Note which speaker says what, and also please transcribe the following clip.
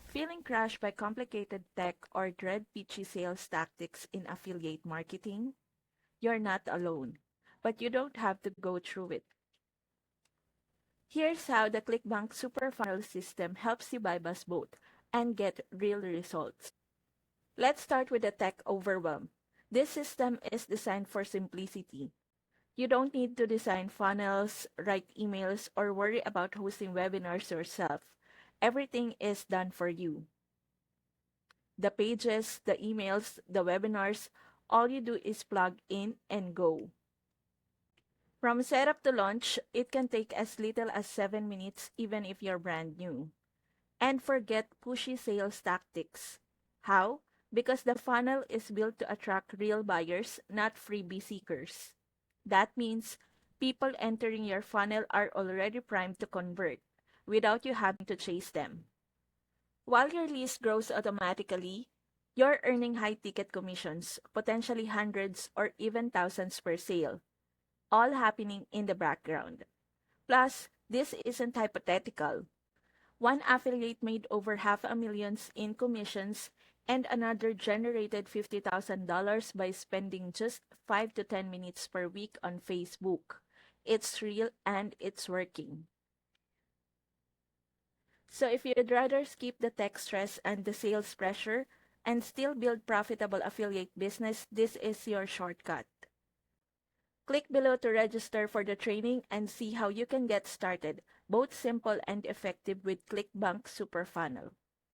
Speaker 1: Feeling crushed by complicated tech or dread pitchy sales tactics in affiliate marketing? You're not alone, but you don't have to go through it. Here's how the ClickBank Super Funnel system helps you bypass both and get real results. Let's start with the tech overwhelm. This system is designed for simplicity. You don't need to design funnels, write emails, or worry about hosting webinars yourself. Everything is done for you. The pages, the emails, the webinars, all you do is plug in and go. From setup to launch, it can take as little as 7 minutes even if you're brand new. And forget pushy sales tactics. How? Because the funnel is built to attract real buyers, not freebie seekers. That means people entering your funnel are already primed to convert without you having to chase them. While your list grows automatically, you're earning high ticket commissions, potentially hundreds or even thousands per sale, all happening in the background. Plus, this isn't hypothetical. One affiliate made over half a million in commissions and another generated $50,000 by spending just 5 to 10 minutes per week on Facebook. It's real and it's working. So if you'd rather skip the tech stress and the sales pressure and still build profitable affiliate business, this is your shortcut. Click below to register for the training and see how you can get started, both simple and effective with ClickBank Super Funnel.